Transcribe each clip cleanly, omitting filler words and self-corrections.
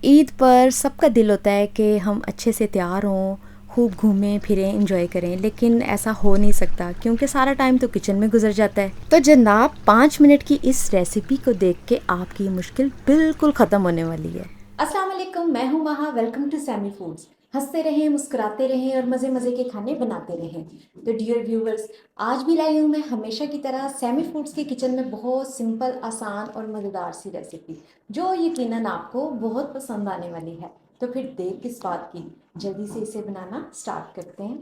ईद पर सबका दिल होता है कि हम अच्छे से तैयार हों, खूब घूमें फिरें, एंजॉय करें, लेकिन ऐसा हो नहीं सकता क्योंकि सारा टाइम तो किचन में गुजर जाता है। तो जनाब 5 मिनट की इस रेसिपी को देख के आपकी ये मुश्किल बिल्कुल ख़त्म होने वाली है। अस्सलाम वालेकुम, मैं हूँ Maha. Welcome to Sammy foods. हंसते रहें, मुस्कुराते रहें और मज़े मज़े के खाने बनाते रहें। तो डियर व्यूवर्स, आज भी लाई हूँ मैं हमेशा की तरह सैमी फूड्स के किचन में बहुत सिंपल, आसान और मज़ेदार सी रेसिपी, जो यकीनन आपको बहुत पसंद आने वाली है। तो फिर देर किस बात की, जल्दी से इसे बनाना स्टार्ट करते हैं।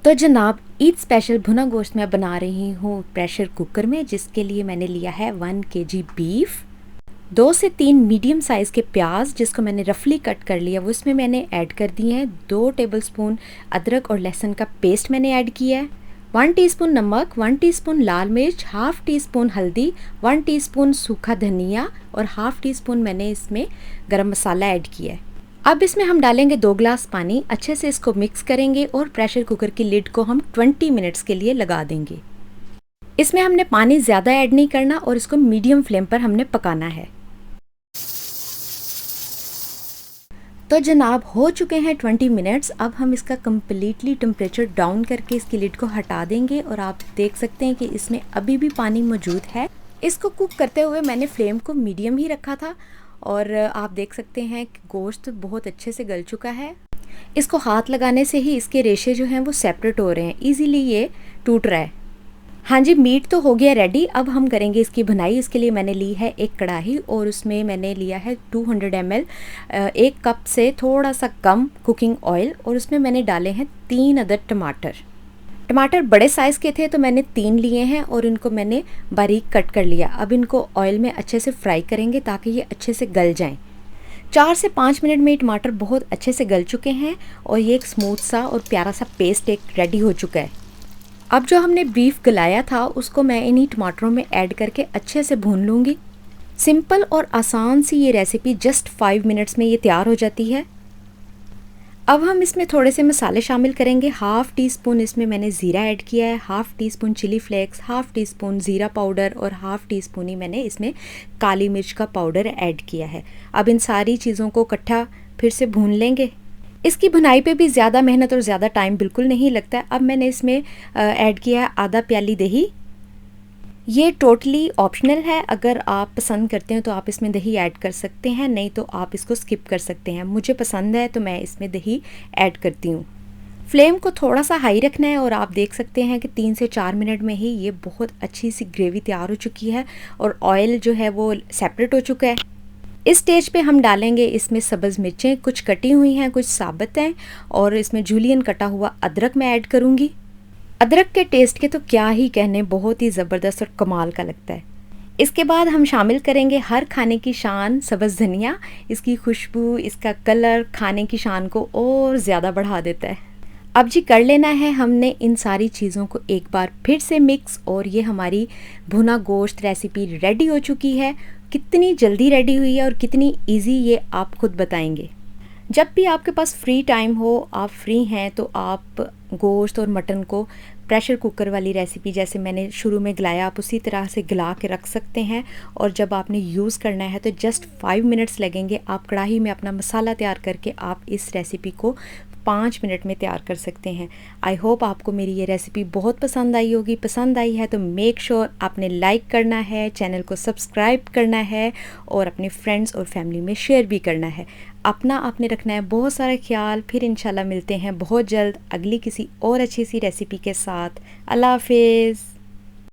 तो जनाब ईद स्पेशल भुना गोश्त मैं बना रही हूँ प्रेशर कुकर में, जिसके लिए मैंने लिया है 1 kg बीफ, 2 से 3 मीडियम साइज़ के प्याज जिसको मैंने रफली कट कर लिया वो इसमें मैंने ऐड कर दिए हैं। 2 टेबलस्पून अदरक और लहसुन का पेस्ट मैंने ऐड किया है। 1 टीस्पून नमक, 1 टीस्पून लाल मिर्च, हाफ़ टी स्पून हल्दी, 1 टीस्पून सूखा धनिया और हाफ़ टी स्पून मैंने इसमें गरम मसाला ऐड किया है। अब इसमें हम डालेंगे 2 गिलास पानी, अच्छे से इसको मिक्स करेंगे और प्रेशर कुकर की लिड को हम 20 मिनट्स के लिए लगा देंगे। इसमें हमने पानी ज़्यादा ऐड नहीं करना और इसको मीडियम फ्लेम पर हमने पकाना है। तो जनाब हो चुके हैं 20 मिनट्स। अब हम इसका कम्प्लीटली टेम्परेचर डाउन करके इसकी लिड को हटा देंगे और आप देख सकते हैं कि इसमें अभी भी पानी मौजूद है। इसको कुक करते हुए मैंने फ्लेम को मीडियम ही रखा था और आप देख सकते हैं कि गोश्त बहुत अच्छे से गल चुका है। इसको हाथ लगाने से ही इसके रेशे जो हैं वो सेपरेट हो रहे हैं, ईज़िली ये टूट रहा है। हाँ जी, मीट तो हो गया रेडी। अब हम करेंगे इसकी भुनाई। इसके लिए मैंने ली है एक कढ़ाई और उसमें मैंने लिया है 200 ml 1 कप से थोड़ा सा कम कुकिंग ऑयल और उसमें मैंने डाले हैं 3 अदद टमाटर। टमाटर बड़े साइज़ के थे तो मैंने 3 लिए हैं और इनको मैंने बारीक कट कर लिया। अब इनको ऑयल में अच्छे से फ्राई करेंगे ताकि ये अच्छे से गल जाएँ। 4 से 5 मिनट में ये टमाटर बहुत अच्छे से गल चुके हैं और ये एक स्मूथ सा और प्यारा सा पेस्ट एक रेडी हो चुका है। अब जो हमने बीफ गलाया था उसको मैं इन्हीं टमाटरों में ऐड करके अच्छे से भून लूँगी। सिंपल और आसान सी ये रेसिपी जस्ट 5 मिनट्स में ये तैयार हो जाती है। अब हम इसमें थोड़े से मसाले शामिल करेंगे। हाफ़ टी स्पून इसमें मैंने ज़ीरा ऐड किया है, half teaspoon chilli flakes, half teaspoon ज़ीरा पाउडर और हाफ़ टी स्पून ही मैंने इसमें काली मिर्च का पाउडर ऐड किया है। अब इन सारी चीज़ों को इकट्ठा फिर से भून लेंगे। इसकी भुनाई पे भी ज़्यादा मेहनत और ज़्यादा टाइम बिल्कुल नहीं लगता है। अब मैंने इसमें ऐड किया है आधा प्याली दही। ये टोटली ऑप्शनल है, अगर आप पसंद करते हैं तो आप इसमें दही ऐड कर सकते हैं, नहीं तो आप इसको स्किप कर सकते हैं। मुझे पसंद है तो मैं इसमें दही ऐड करती हूँ। फ्लेम को थोड़ा सा हाई रखना है और आप देख सकते हैं कि 3 से 4 मिनट में ही ये बहुत अच्छी सी ग्रेवी तैयार हो चुकी है और ऑयल जो है वो सेपरेट हो चुका है। इस स्टेज पे हम डालेंगे इसमें सब्ज़ मिर्चें, कुछ कटी हुई हैं, कुछ साबुत हैं और इसमें जूलियन कटा हुआ अदरक मैं ऐड करूँगी। अदरक के टेस्ट के तो क्या ही कहने, बहुत ही ज़बरदस्त और कमाल का लगता है। इसके बाद हम शामिल करेंगे हर खाने की शान सब्ज़ धनिया। इसकी खुशबू, इसका कलर खाने की शान को और ज़्यादा बढ़ा देता है। अब जी कर लेना है हमने इन सारी चीज़ों को एक बार फिर से मिक्स और ये हमारी भुना गोश्त रेसिपी रेडी हो चुकी है। कितनी जल्दी रेडी हुई है और कितनी इजी ये आप खुद बताएंगे। जब भी आपके पास फ्री टाइम हो, आप फ्री हैं, तो आप गोश्त और मटन को प्रेशर कुकर वाली रेसिपी जैसे मैंने शुरू में गलाया, आप उसी तरह से गला के रख सकते हैं और जब आपने यूज़ करना है तो जस्ट 5 मिनट्स लगेंगे। आप कढ़ाई में अपना मसाला तैयार करके आप इस रेसिपी को 5 मिनट में तैयार कर सकते हैं। आई होप आपको मेरी ये रेसिपी बहुत पसंद आई होगी। पसंद आई है तो मेक श्योर आपने लाइक करना है, चैनल को सब्सक्राइब करना है और अपने फ्रेंड्स और फैमिली में शेयर भी करना है। अपना आपने रखना है बहुत सारा ख्याल। फिर इंशाल्लाह मिलते हैं बहुत जल्द अगली किसी और अच्छी सी रेसिपी के साथ। अल्लाह हाफिज़।